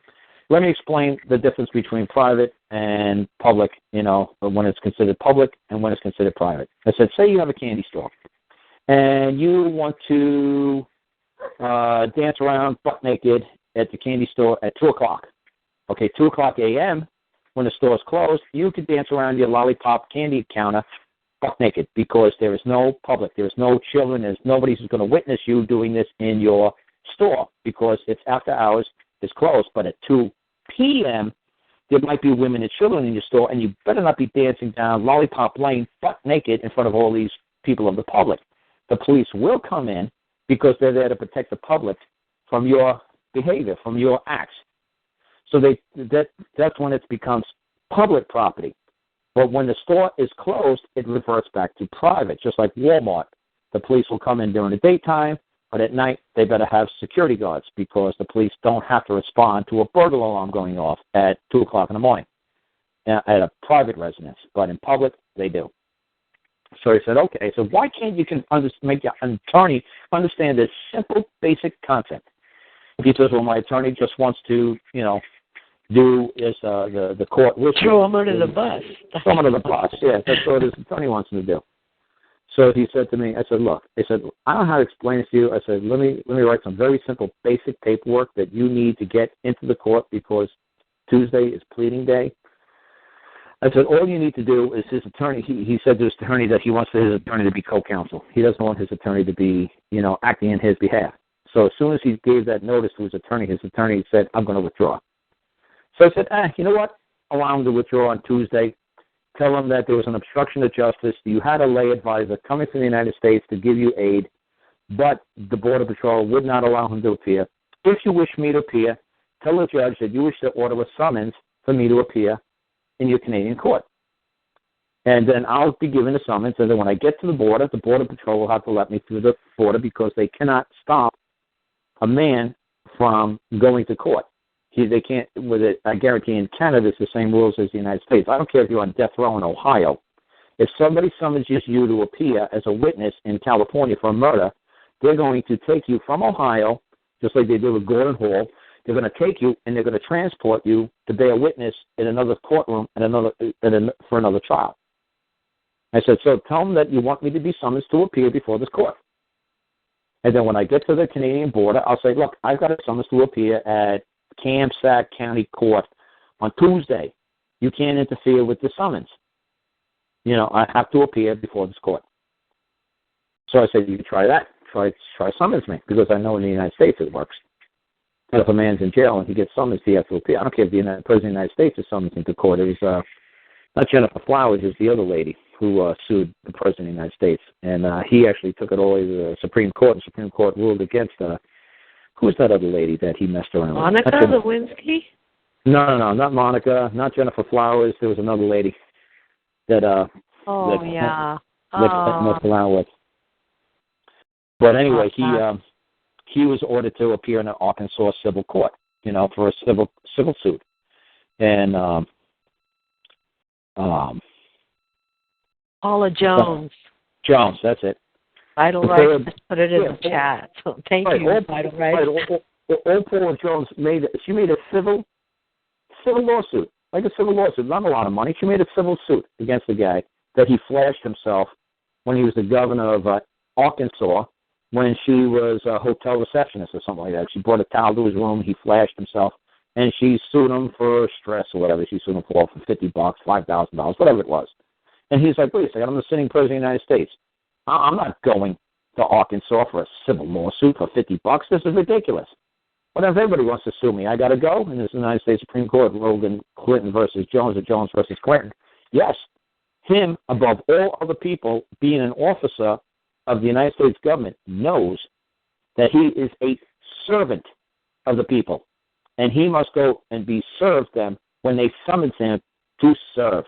Let me explain the difference between private and public, when it's considered public and when it's considered private. I said, say you have a candy store, and you want to dance around butt naked at the candy store at 2 o'clock. Okay, 2 o'clock a.m., when the store's closed, you could dance around your lollipop candy counter buck naked, because there is no public, there is no children, there's nobody who's going to witness you doing this in your store, because it's after hours, it's closed. But at 2 p.m., there might be women and children in your store, and you better not be dancing down Lollipop Lane butt naked in front of all these people of the public. The police will come in because they're there to protect the public from your behavior, from your acts. So that's when it becomes public property. But when the store is closed, it reverts back to private, just like Walmart. The police will come in during the daytime, but at night they better have security guards, because the police don't have to respond to a burglar alarm going off at 2 o'clock in the morning at a private residence. But in public, they do. So he said, okay, so why can't you make an attorney understand this simple, basic concept? He says, well, my attorney just wants to, do as the court wishes. Throw him under the bus. Throw him under the bus, yeah. That's what his attorney wants him to do. So he said to me, I said, look, I don't know how to explain this to you. I said, let me write some very simple, basic paperwork that you need to get into the court, because Tuesday is pleading day. I said, all you need to do is his attorney. He said to his attorney that he wants his attorney to be co-counsel. He doesn't want his attorney to be, acting in his behalf. So as soon as he gave that notice to his attorney said, I'm going to withdraw. So I said, you know what? Allow him to withdraw on Tuesday. Tell him that there was an obstruction of justice. You had a lay advisor coming from the United States to give you aid, but the Border Patrol would not allow him to appear. If you wish me to appear, tell the judge that you wish to order a summons for me to appear in your Canadian court. And then I'll be given a summons, and then when I get to the Border Patrol will have to let me through the border, because they cannot stop a man from going to court. They can't, with it, I guarantee in Canada it's the same rules as the United States. I don't care if you're on death row in Ohio. If somebody summons you to appear as a witness in California for a murder, they're going to take you from Ohio, just like they did with Gordon Hall. They're going to take you and they're going to transport you to bear witness in another courtroom for another trial. I said, so tell them that you want me to be summoned to appear before this court. And then when I get to the Canadian border, I'll say, look, I've got a summons to appear at Kamsack County Court on Tuesday. You can't interfere with the summons. I have to appear before this court. So I said, you can try that. Try summons me, because I know in the United States it works. And if a man's in jail and he gets summoned, he has to appear. I don't care if the President of the United States is summoned into court. It was not Jennifer Flowers, is the other lady who sued the President of the United States. And he actually took it all the way to the Supreme Court. The Supreme Court ruled against who's that other lady that he messed around with? Monica Lewinsky? No, not Monica, not Jennifer Flowers. There was another lady that messed around with. But anyway, he was ordered to appear in an Arkansas civil court, for a civil suit. And Paula Jones. Jones, that's it. Vital Rights. Put it in the chat. So thank you, Vital Rights. All Paula Jones made a civil lawsuit, like a civil lawsuit, not a lot of money. She made a civil suit against the guy that he flashed himself when he was the governor of Arkansas, when she was a hotel receptionist or something like that. She brought a towel to his room, he flashed himself, and she sued him for stress or whatever. She sued him for $50, $5,000, whatever it was. And he's like, wait a second, I'm the sitting president of the United States. I'm not going to Arkansas for a civil lawsuit for $50. This is ridiculous. But if everybody wants to sue me, I got to go. And this is the United States Supreme Court ruled in Clinton versus Jones or Jones versus Clinton. Yes, him, above all other people, being an officer of the United States government, knows that he is a servant of the people. And he must go and be served them when they summons him to serve.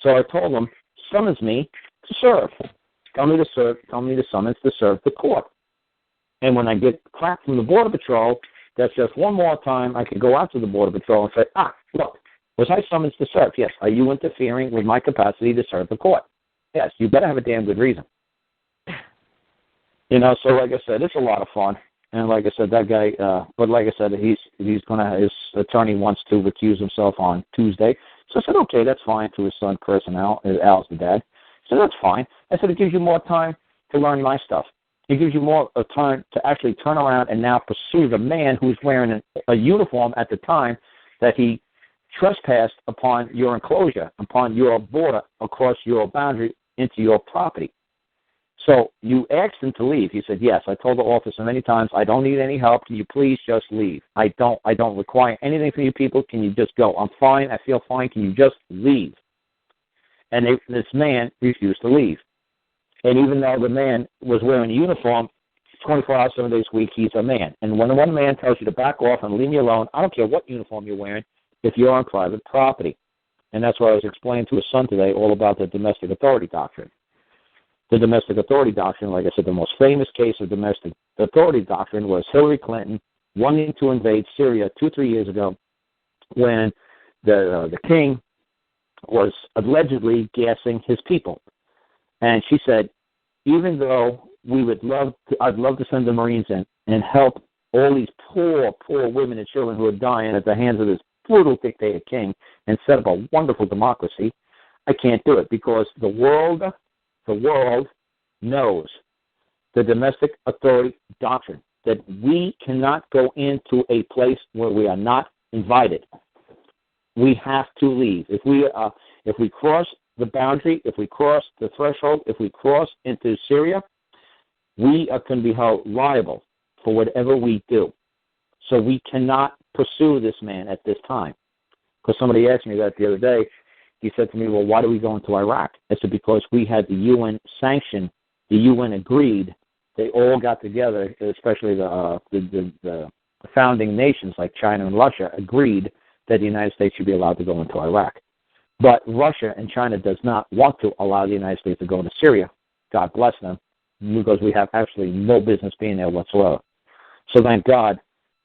So I told him, summons me to serve. Tell me to summons to serve the court. And when I get clapped from the Border Patrol, that's just one more time I can go out to the Border Patrol and say, look, was I summoned to serve? Yes. Are you interfering with my capacity to serve the court? Yes. You better have a damn good reason. So like I said, it's a lot of fun. And like I said, that guy, but like I said, his attorney wants to recuse himself on Tuesday. So I said, okay, that's fine, to his son, Chris, and Al's the dad. So that's fine. I said, it gives you more time to learn my stuff. It gives you more time to actually turn around and now pursue the man who's wearing a uniform at the time that he trespassed upon your enclosure, upon your border, across your boundary into your property. So you asked him to leave. He said, yes. I told the officer many times, I don't need any help. Can you please just leave? I don't require anything from you people. Can you just go? I'm fine. I feel fine. Can you just leave? And this man refused to leave. And even though the man was wearing a uniform 24 hours, 7 days a week, he's a man. And when one man tells you to back off and leave me alone, I don't care what uniform you're wearing, if you're on private property. And that's why I was explaining to his son today all about the domestic authority doctrine. The domestic authority doctrine, like I said, the most famous case of domestic authority doctrine was Hillary Clinton wanting to invade Syria 2-3 years ago when the king was allegedly gassing his people. And she said, even though I'd love to send the Marines in and help all these poor women and children who are dying at the hands of this brutal dictator king and set up a wonderful democracy, I can't do it because the world knows the domestic authority doctrine, that we cannot go into a place where we are not invited. We have to leave. If we cross the boundary, if we cross the threshold, if we cross into Syria, we are going to be held liable for whatever we do. So we cannot pursue this man at this time. Because somebody asked me that the other day. He said to me, well, why do we go into Iraq? I said, because we had the UN sanction, the UN agreed, they all got together, especially the founding nations like China and Russia agreed that the United States should be allowed to go into Iraq. But Russia and China does not want to allow the United States to go into Syria. God bless them, because we have absolutely no business being there whatsoever. So thank God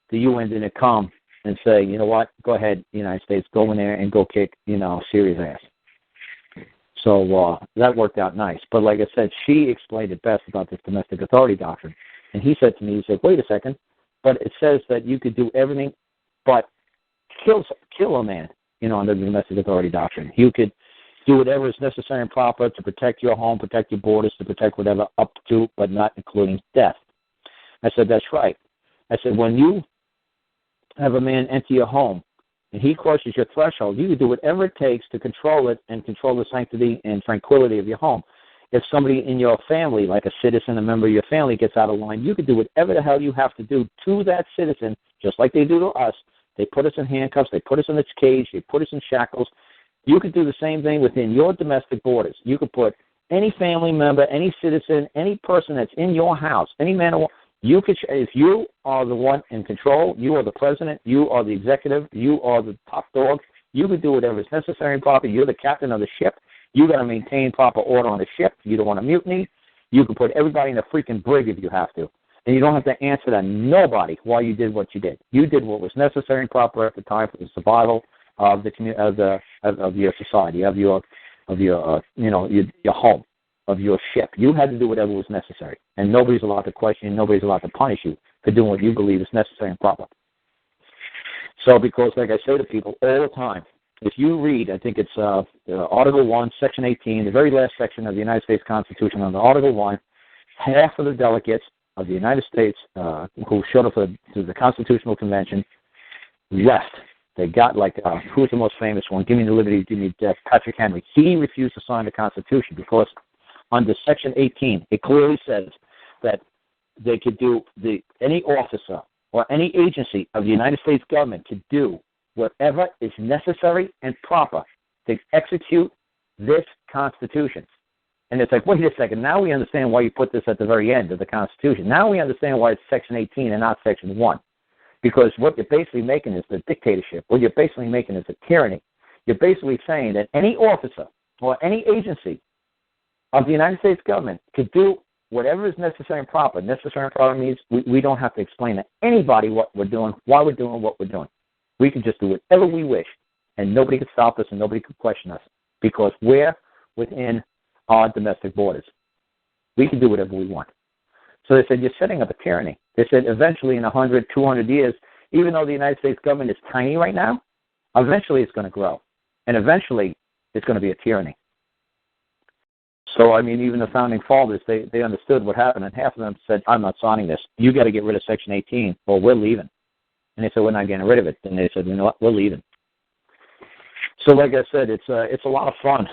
the UN didn't come and say, you know what, go ahead, United States, go in there and go kick, Syria's ass. So that worked out nice. But like I said, she explained it best about this domestic authority doctrine. And he said to me, he said, wait a second, but it says that you could do everything but kill a man, under the domestic authority doctrine. You could do whatever is necessary and proper to protect your home, protect your borders, to protect whatever up to, but not including death. I said, that's right. I said, when you have a man enter your home and he crosses your threshold, you can do whatever it takes to control it and control the sanctity and tranquility of your home. If somebody in your family, like a citizen, a member of your family, gets out of line, you can do whatever the hell you have to do to that citizen, just like they do to us. They put us in handcuffs, they put us in a cage, they put us in shackles. You could do the same thing within your domestic borders. You could put any family member, any citizen, any person that's in your house, any man or woman, you could, if you are the one in control, you are the president, you are the executive, you are the top dog, you could do whatever is necessary and proper. You're the captain of the ship. You got to maintain proper order on the ship. You don't want to mutiny. You can put everybody in a freaking brig if you have to. And you don't have to answer to nobody why you did what you did. You did what was necessary and proper at the time for the survival of the of your society, of your home, of your ship. You had to do whatever was necessary, and nobody's allowed to question you. Nobody's allowed to punish you for doing what you believe is necessary and proper. So, because like I say to people all the time, if you read, I think it's Article 1, Section 18, the very last section of the United States Constitution, under Article 1, half of the delegates of the United States who showed up to the Constitutional Convention left. They got who's the most famous one? Give me the liberty, give me death. Patrick Henry. He refused to sign the Constitution because under Section 18, it clearly says that they could do any officer or any agency of the United States government could do whatever is necessary and proper to execute this Constitution. And it's like, wait a second, now we understand why you put this at the very end of the Constitution. Now we understand why it's Section 18 and not Section 1. Because what you're basically making is the dictatorship. What you're basically making is a tyranny. You're basically saying that any officer or any agency of the United States government could do whatever is necessary and proper. Necessary and proper means we don't have to explain to anybody what we're doing, why we're doing what we're doing. We can just do whatever we wish, and nobody can stop us and nobody can question us because we're within our domestic borders. We can do whatever we want. So they said, you're setting up a tyranny. They said eventually in 100, 200 years, even though the United States government is tiny right now, eventually it's going to grow. And eventually it's going to be a tyranny. So, I mean, even the founding fathers, they understood what happened, and half of them said, I'm not signing this. You got to get rid of Section 18, or we're leaving. And they said, we're not getting rid of it. And they said, you know what, we're leaving. So like I said, it's a lot of fun,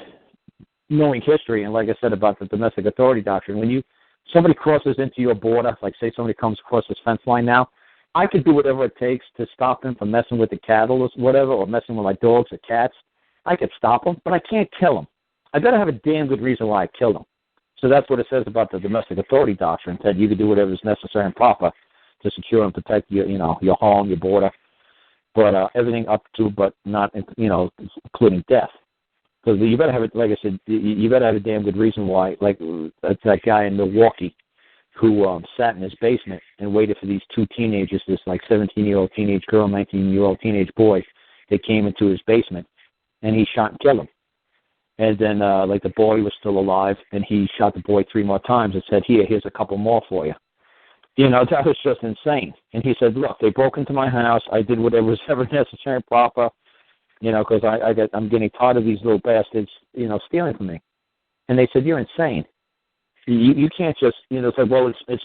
knowing history, and like I said about the domestic authority doctrine, when somebody crosses into your border, like say somebody comes across this fence line now, I could do whatever it takes to stop them from messing with the cattle or whatever, or messing with my dogs or cats. I could stop them, but I can't kill them. I got to have a damn good reason why I killed them. So that's what it says about the domestic authority doctrine, that you can do whatever is necessary and proper to secure and protect your home, your border, but everything up to, but not, including death. Because you better have it, like I said, you better have a damn good reason why. Like that guy in Milwaukee who sat in his basement and waited for these two teenagers, this like 17-year-old teenage girl, 19-year-old teenage boy. They came into his basement, and he shot and killed him. And then, the boy was still alive, and he shot the boy 3 more times and said, here's a couple more for you. That was just insane. And he said, look, they broke into my house. I did whatever was ever necessary and proper, because I'm getting tired of these little bastards, stealing from me. And they said, you're insane. You can't just, say, well, it's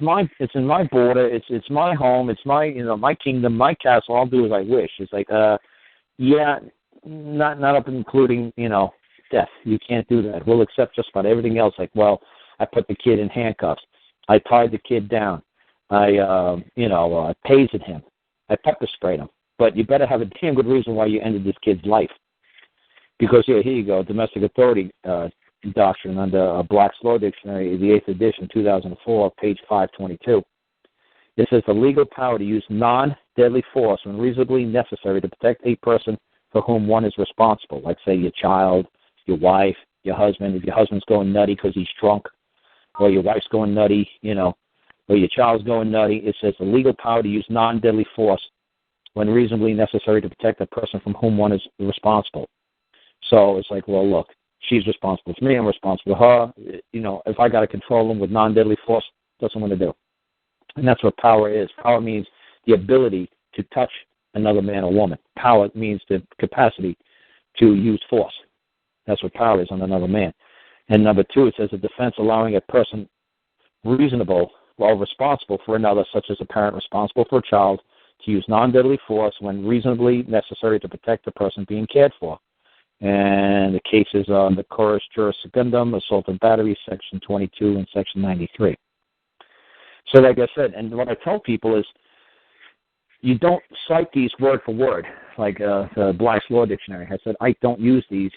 in my border, it's my home, it's my, my kingdom, my castle. I'll do as I wish. It's like, yeah, not up including, death. You can't do that. We'll accept just about everything else. Like, well, I put the kid in handcuffs. I tied the kid down. I tasered him. I pepper sprayed him. But you better have a damn good reason why you ended this kid's life. Because, here you go, domestic authority doctrine under Black's Law Dictionary, the 8th edition, 2004, page 522. It says the legal power to use non-deadly force when reasonably necessary to protect a person for whom one is responsible, like, say, your child, your wife, your husband. If your husband's going nutty because he's drunk, or your wife's going nutty, or your child's going nutty, it says the legal power to use non-deadly force when reasonably necessary to protect a person from whom one is responsible. So it's like, well, look, she's responsible for me, I'm responsible for her. If I got to control them with non-deadly force, that's what I'm going to do. And that's what power is. Power means the ability to touch another man or woman. Power means the capacity to use force. That's what power is on another man. And number 2, it says a defense allowing a person reasonable or responsible for another, such as a parent responsible for a child, to use non-deadly force when reasonably necessary to protect the person being cared for. And the cases are the Chorus Juris Secundum, assault and battery, section 22 and section 93. So like I said, and what I tell people is, you don't cite these word for word, like the Black's Law Dictionary. I said, I don't use these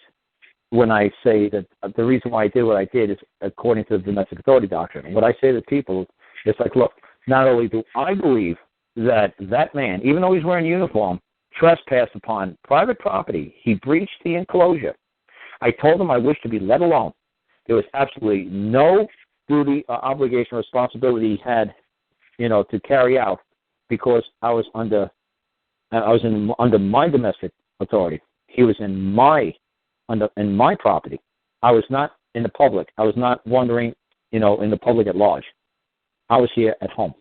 when I say that the reason why I did what I did is according to the domestic authority doctrine. What I say to people is like, look, not only do I believe that man, even though he's wearing uniform, trespassed upon private property, he breached the enclosure. I told him I wished to be let alone. There was absolutely no duty, obligation, or responsibility he had, to carry out, because I was under my domestic authority. He was in my property. I was not in the public. I was not wandering, in the public at large. I was here at home.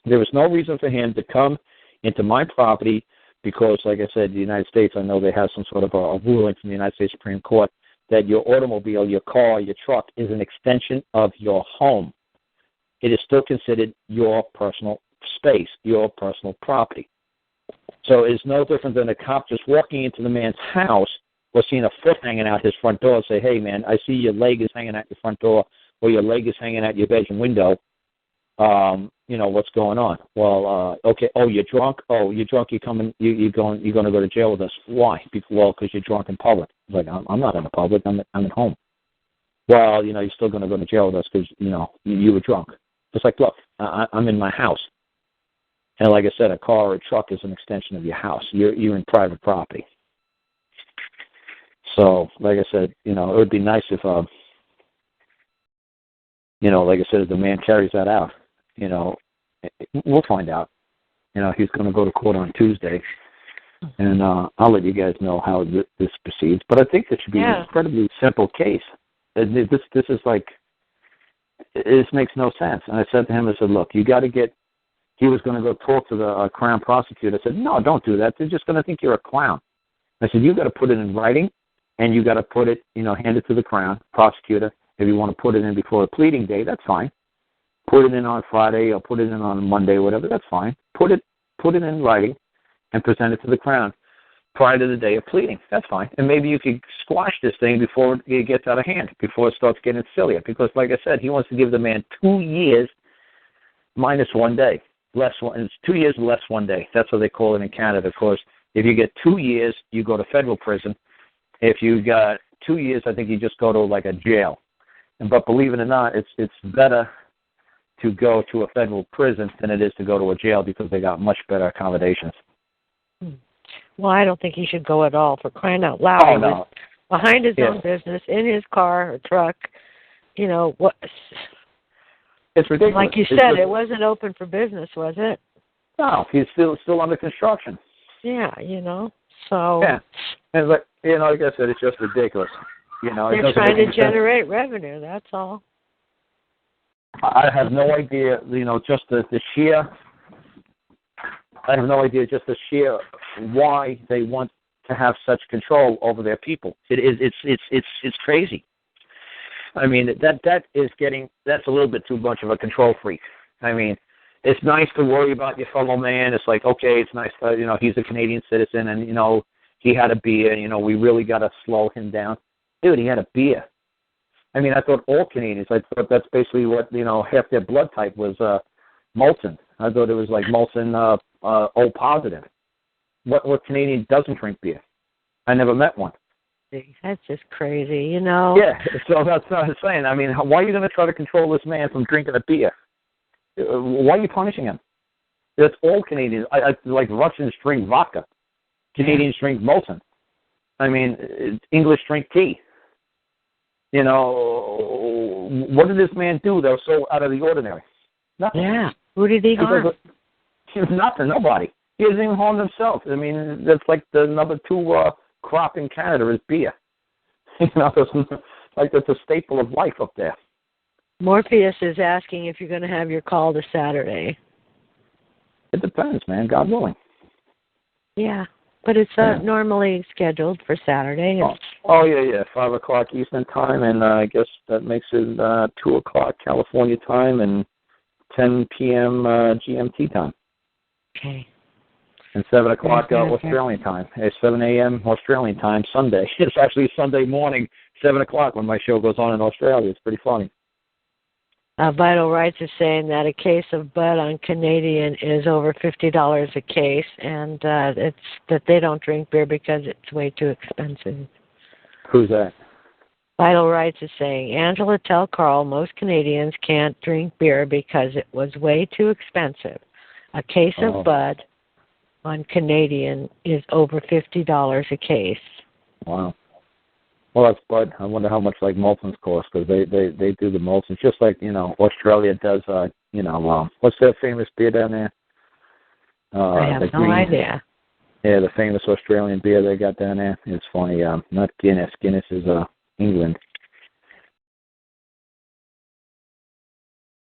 There was no reason for him to come into my property because, like I said, the United States, I know they have some sort of a ruling from the United States Supreme Court that your automobile, your car, your truck is an extension of your home. It is still considered your personal space, your personal property. So it's no different than a cop just walking into the man's house or seeing a foot hanging out his front door and say, hey, man, I see your leg is hanging out your front door or your leg is hanging out your bedroom window. What's going on? Well, okay. Oh, you're drunk? Oh, you're drunk. You're going to go to jail with us. Why? Well, because you're drunk in public. It's like, I'm not in the public. I'm at home. Well, you're still going to go to jail with us because, you were drunk. It's like, look, I'm in my house. And like I said, a car or a truck is an extension of your house. You're in private property. So, like I said, it would be nice if, like I said, if the man carries that out, we'll find out. He's going to go to court on Tuesday, and I'll let you guys know how this proceeds. But I think this should be an incredibly simple case. This is like, this makes no sense. And I said to him, I said, look, you got to get, he was going to go talk to the Crown prosecutor. I said, no, don't do that. They're just going to think you're a clown. I said, you got to put it in writing, and you got to put it, hand it to the Crown prosecutor. If you want to put it in before a pleading day, that's fine. Put it in on Friday or put it in on Monday, whatever, that's fine. Put it in writing and present it to the Crown. prior to the day of pleading. That's fine. And maybe you could squash this thing before it gets out of hand, before it starts getting sillier. Because, like I said, he wants to give the man 2 years minus 1 day. It's 2 years less 1 day. That's what they call it in Canada. Of course, if you get 2 years, you go to federal prison. If you got 2 years, I think you just go to like a jail. But believe it or not, it's better to go to a federal prison than it is to go to a jail because they got much better accommodations. Well, I don't think he should go at all, for crying out loud. Oh, he was behind his own business, in his car or truck. You know, what? It's ridiculous. Like you said, it wasn't open for business, was it? No, he's still under construction. Yeah, you know, so. Yeah, and like like I said, it's just ridiculous. You know, they're trying to generate revenue. That's all. I have no idea. Just the sheer. I have no idea just the sheer why they want to have such control over their people. It's crazy. I mean, that's a little bit too much of a control freak. I mean, it's nice to worry about your fellow man. It's like, okay, it's nice to, he's a Canadian citizen and, he had a beer, we really got to slow him down. Dude, he had a beer. I mean, I thought all Canadians, I thought that's basically what, half their blood type was Molson. I thought it was like Molson O positive. What Canadian doesn't drink beer? I never met one. That's just crazy, Yeah, so that's what I'm saying. I mean, why are you going to try to control this man from drinking a beer? Why are you punishing him? That's all Canadians. Like Russians drink vodka. Canadians drink Molson. I mean, English drink tea. What did this man do that was so out of the ordinary? Nothing. Yeah. Who did he harm? Nothing. Nobody. He hasn't even harmed himself. I mean, that's like the number 2 crop in Canada is beer. That's a staple of life up there. Morpheus is asking if you're going to have your call this Saturday. It depends, man. God willing. Yeah, but it's normally scheduled for Saturday. Oh, yeah. 5 o'clock Eastern time, and I guess that makes it 2 o'clock California time and 10 p.m. GMT time. Okay. And 7 o'clock Australian time. It's 7 a.m. Australian time Sunday. It's actually Sunday morning, 7 o'clock when my show goes on in Australia. It's pretty funny. Vital Rights is saying that a case of Bud on Canadian is over $50 a case, and it's that they don't drink beer because it's way too expensive. Who's that? Vital Rights is saying, Angela, tell Karl most Canadians can't drink beer because it was way too expensive. A case of Bud on Canadian is over $50 a case. Wow. Well, that's Bud. I wonder how much like Molson's cost because they do the Molson's just like Australia does. What's that famous beer down there? I have no idea. Yeah, the famous Australian beer they got down there. It's funny. Not Guinness. Guinness is England.